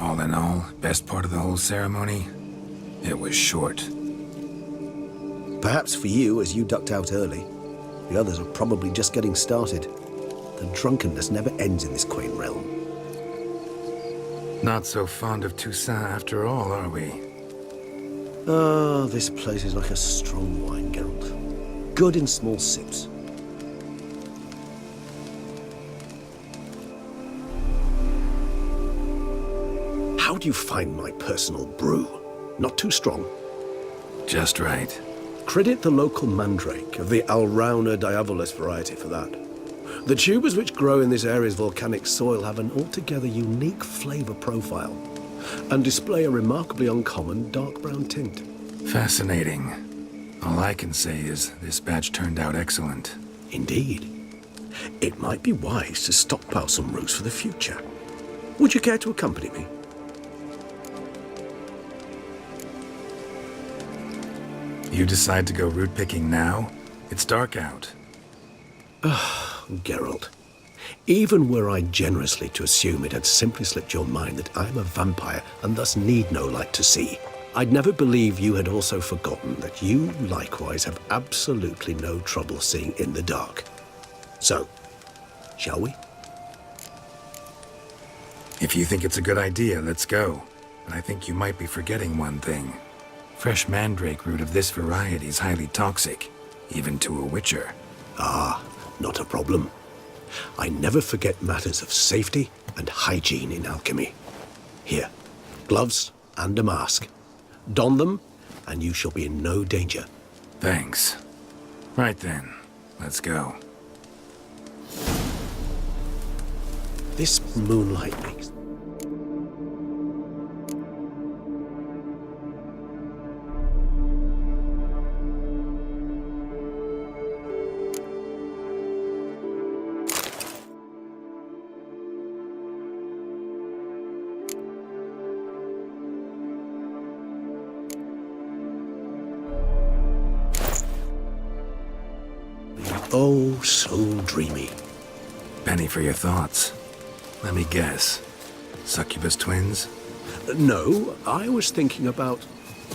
All in all, best part of the whole ceremony? It was short. Perhaps for you, as you ducked out early. The others are probably just getting started. The drunkenness never ends in this quaint realm. Not so fond of Toussaint after all, are we? Ah, this place is like a strong wine, Geralt. Good in small sips. How do you find my personal brew? Not too strong? Just right. Credit the local mandrake of the Alrauna diabolus variety for that. The tubers which grow in this area's volcanic soil have an altogether unique flavor profile and display a remarkably uncommon dark brown tint. Fascinating. All I can say is this batch turned out excellent. Indeed. It might be wise to stockpile some roots for the future. Would you care to accompany me? You decide to go root picking now? It's dark out. Geralt, even were I generously to assume it had simply slipped your mind that I am a vampire and thus need no light to see, I'd never believe you had also forgotten that you likewise have absolutely no trouble seeing in the dark. So, shall we? If you think it's a good idea, let's go. But I think you might be forgetting one thing. Fresh mandrake root of this variety is highly toxic, even to a witcher. Ah, not a problem. I never forget matters of safety and hygiene in alchemy. Here, gloves and a mask. Don them, and you shall be in no danger. Thanks. Right then, let's go. This moonlight makes... Oh, so dreamy. Penny for your thoughts. Let me guess. Succubus twins? No, I was thinking about...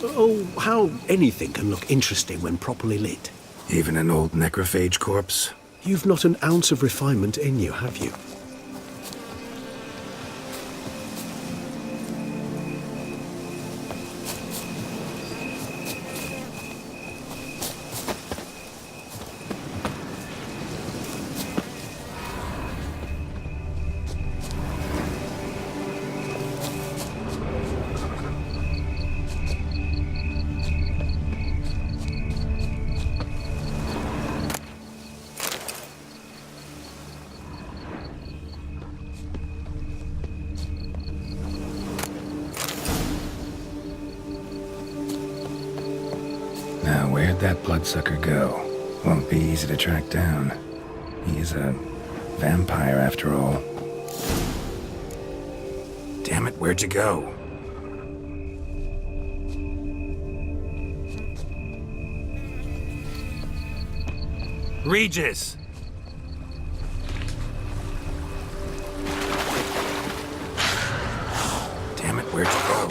Oh, how anything can look interesting when properly lit. Even an old necrophage corpse? You've not an ounce of refinement in you, have you? Now, where'd that bloodsucker go? Won't be easy to track down. He is a vampire, after all. Damn it, where'd you go? Regis! Damn it, where'd you go?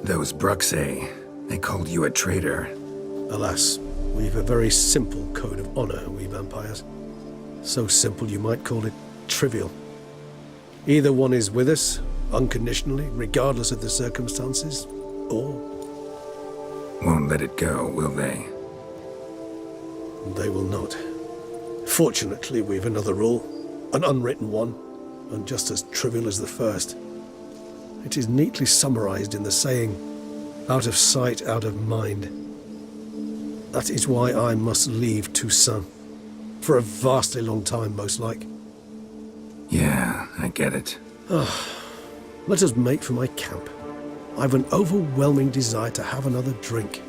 Those Bruxay, they called you a traitor. Alas, we've a very simple code of honor, we vampires. So simple you might call it trivial. Either one is with us, unconditionally, regardless of the circumstances, or... Won't let it go, will they? They will not. Fortunately, we've another rule, an unwritten one, and just as trivial as the first. It is neatly summarized in the saying, out of sight, out of mind. That is why I must leave Toussaint. For a vastly long time, most like. Yeah, I get it. Let us make for my camp. I've an overwhelming desire to have another drink.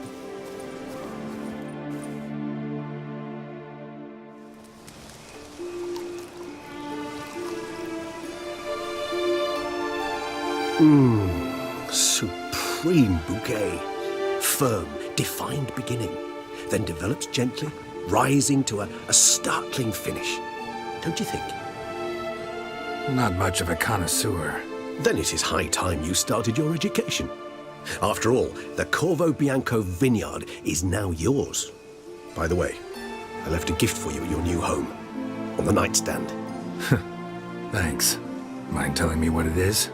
Supreme bouquet. Firm, defined beginning, then develops gently, rising to a startling finish. Don't you think? Not much of a connoisseur. Then it is high time you started your education. After all, the Corvo Bianco vineyard is now yours. By the way, I left a gift for you at your new home, on the nightstand. Thanks. Mind telling me what it is?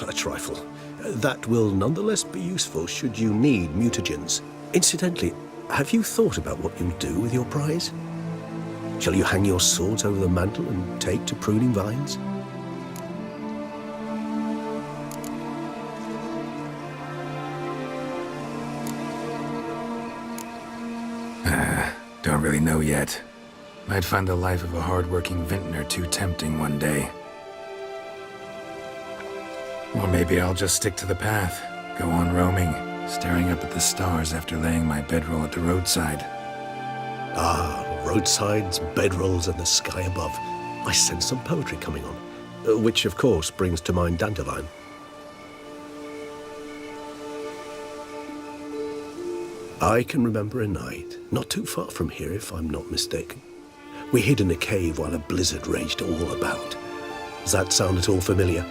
A trifle. That will nonetheless be useful should you need mutagens. Incidentally, have you thought about what you'll do with your prize? Shall you hang your swords over the mantle and take to pruning vines? Don't really know yet. Might find the life of a hard-working vintner too tempting one day. Or maybe I'll just stick to the path, go on roaming, staring up at the stars after laying my bedroll at the roadside. Ah, roadsides, bedrolls, and the sky above. I sense some poetry coming on, which of course brings to mind Dandelion. I can remember a night, not too far from here if I'm not mistaken. We hid in a cave while a blizzard raged all about. Does that sound at all familiar?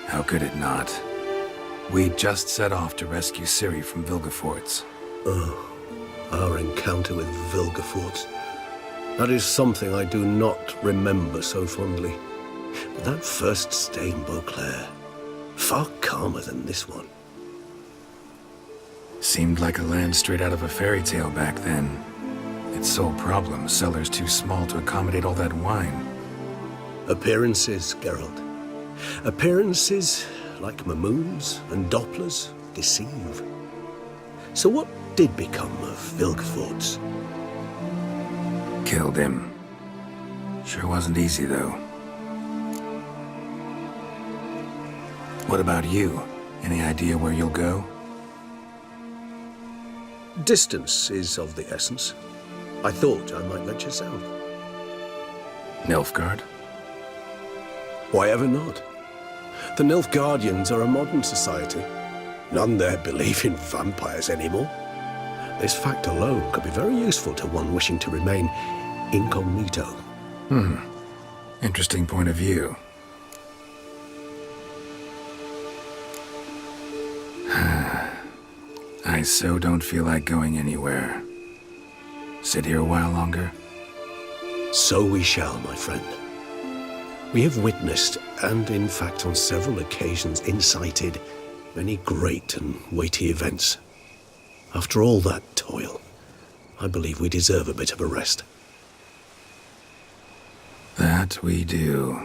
How could it not? We just set off to rescue Ciri from Vilgefortz. Oh, our encounter with Vilgefortz. That is something I do not remember so fondly. But that first stay in Beauclair, far calmer than this one. Seemed like a land straight out of a fairy tale back then. Its sole problem, cellars too small to accommodate all that wine. Appearances, Geralt. Appearances, like Mamoons and Dopplers, deceive. So what did become of Vilgefortz? Killed him. Sure wasn't easy, though. What about you? Any idea where you'll go? Distance is of the essence. I thought I might venture south. Nilfgaard? Why ever not? The Nilfgaardians are a modern society. None there believe in vampires anymore. This fact alone could be very useful to one wishing to remain incognito. Interesting point of view. I so don't feel like going anywhere. Sit here a while longer? So we shall, my friend. We have witnessed, and in fact on several occasions incited, many great and weighty events. After all that toil, I believe we deserve a bit of a rest. That we do.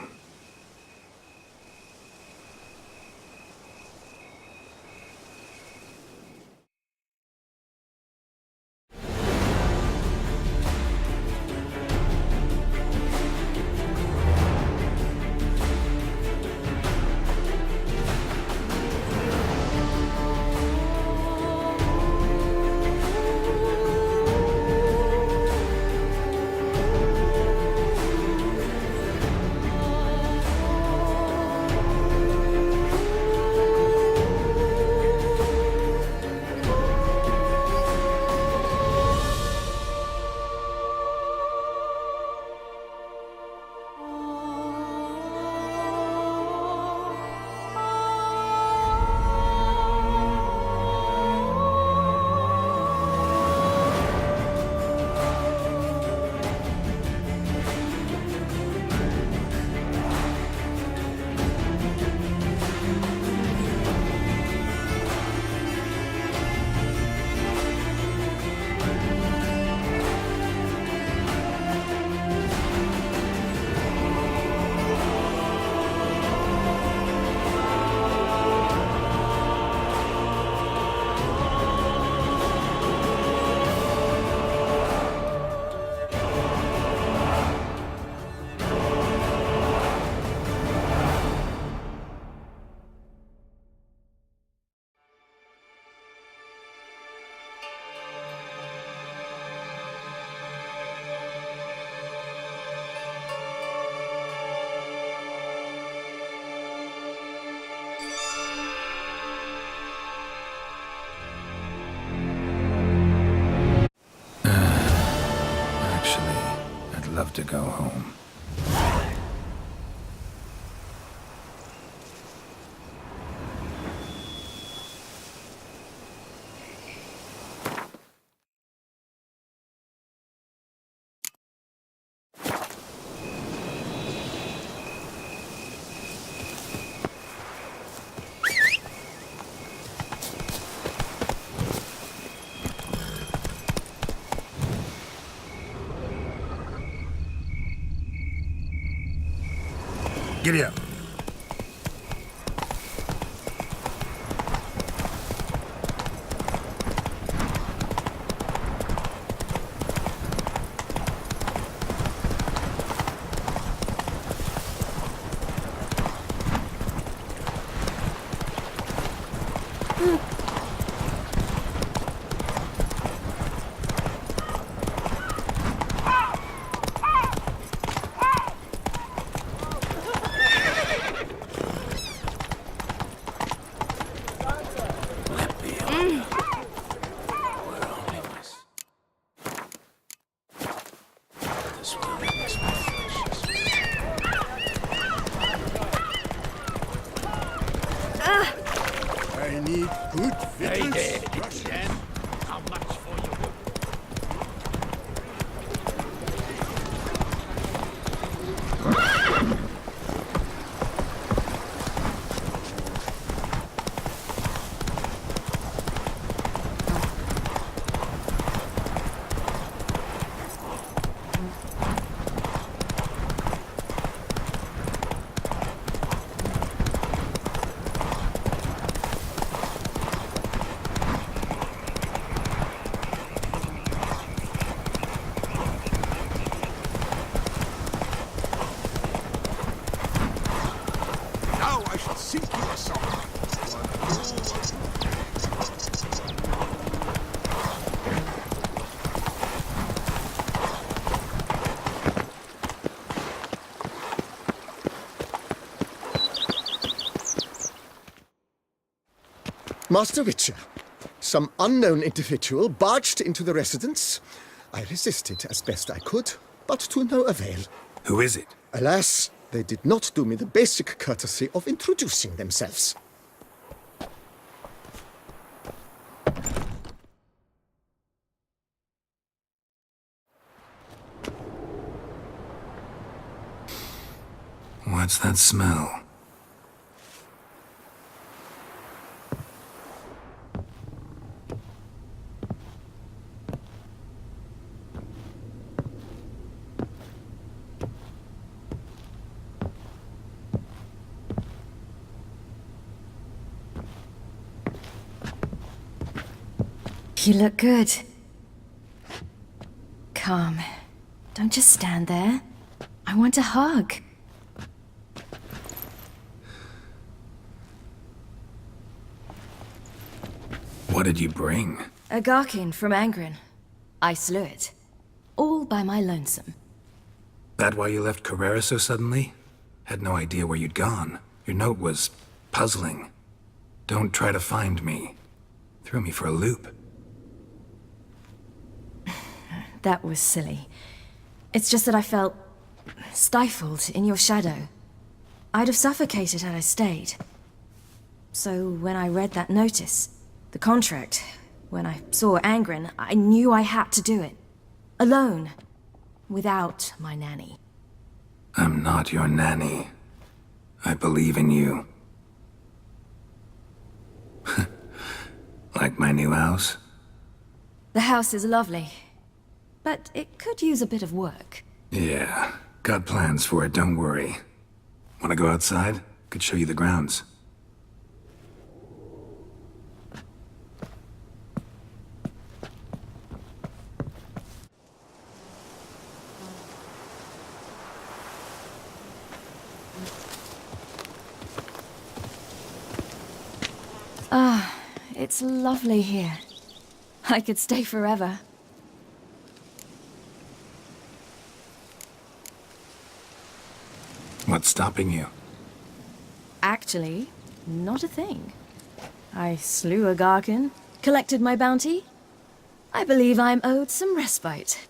love to go home. Giddy up. I need good victuals. How much for you? Now I shall sink you a song. Master Witcher, some unknown individual barged into the residence. I resisted as best I could, but to no avail. Who is it? Alas, they did not do me the basic courtesy of introducing themselves. What's that smell? You look good. Calm. Don't just stand there. I want a hug. What did you bring? A Garkin from Angren. I slew it. All by my lonesome. That why you left Carrera so suddenly? Had no idea where you'd gone. Your note was puzzling. Don't try to find me. Threw me for a loop. That was silly. It's just that I felt stifled in your shadow. I'd have suffocated had I stayed. So when I read that notice, the contract, when I saw Angren, I knew I had to do it. Alone. Without my nanny. I'm not your nanny. I believe in you. Like my new house? The house is lovely, but it could use a bit of work. Yeah, got plans for it, don't worry. Wanna go outside? Could show you the grounds. Ah, it's lovely here. I could stay forever. What's stopping you? Actually, not a thing. I slew a Garkin, collected my bounty. I believe I'm owed some respite.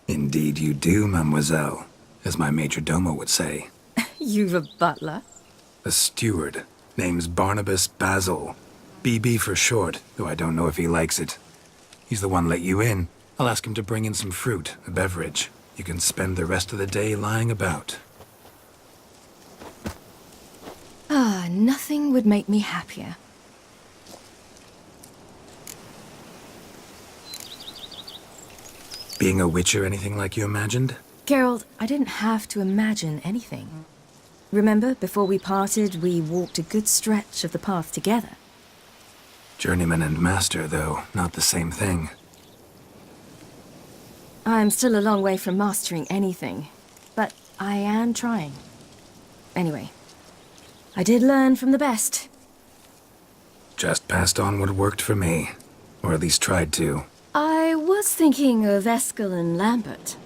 Indeed you do, mademoiselle, as my major domo would say. You've a butler? A steward. Name's Barnabas Basil. BB for short, though I don't know if he likes it. He's the one let you in. I'll ask him to bring in some fruit, a beverage. You can spend the rest of the day lying about. Ah, nothing would make me happier. Being a witcher anything like you imagined? Geralt, I didn't have to imagine anything. Remember, before we parted, we walked a good stretch of the path together. Journeyman and master, though, not the same thing. I'm still a long way from mastering anything, but I am trying. Anyway, I did learn from the best. Just passed on what worked for me. Or at least tried to. I was thinking of Eskel and Lambert.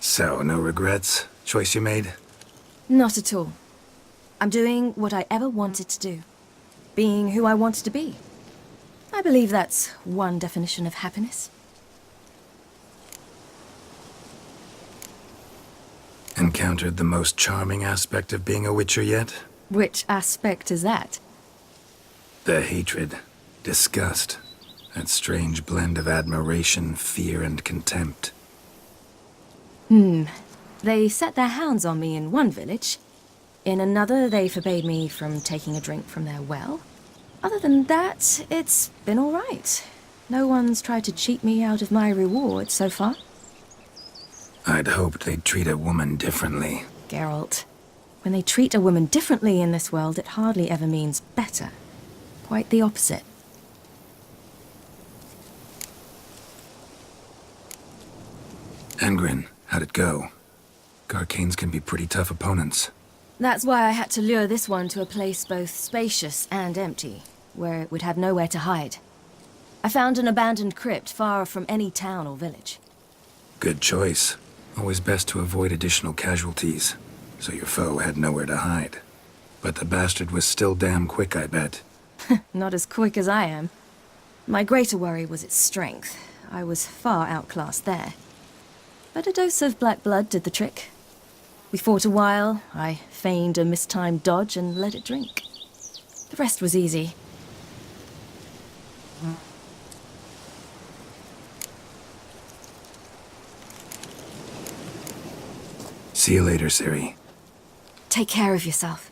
So, no regrets? Choice you made? Not at all. I'm doing what I ever wanted to do. Being who I wanted to be. I believe that's one definition of happiness. Encountered the most charming aspect of being a witcher yet? Which aspect is that? The hatred, disgust, that strange blend of admiration, fear, and contempt. They set their hounds on me in one village. In another, they forbade me from taking a drink from their well. Other than that, it's been all right. No one's tried to cheat me out of my reward so far. I'd hoped they'd treat a woman differently. Geralt, when they treat a woman differently in this world, it hardly ever means better. Quite the opposite. Angrin, how'd it go? Garcanes can be pretty tough opponents. That's why I had to lure this one to a place both spacious and empty, where it would have nowhere to hide. I found an abandoned crypt far from any town or village. Good choice. Always best to avoid additional casualties, so your foe had nowhere to hide. But the bastard was still damn quick, I bet. Not as quick as I am. My greater worry was its strength. I was far outclassed there. But a dose of black blood did the trick. We fought a while, I feigned a mistimed dodge and let it drink. The rest was easy. See you later, Ciri. Take care of yourself.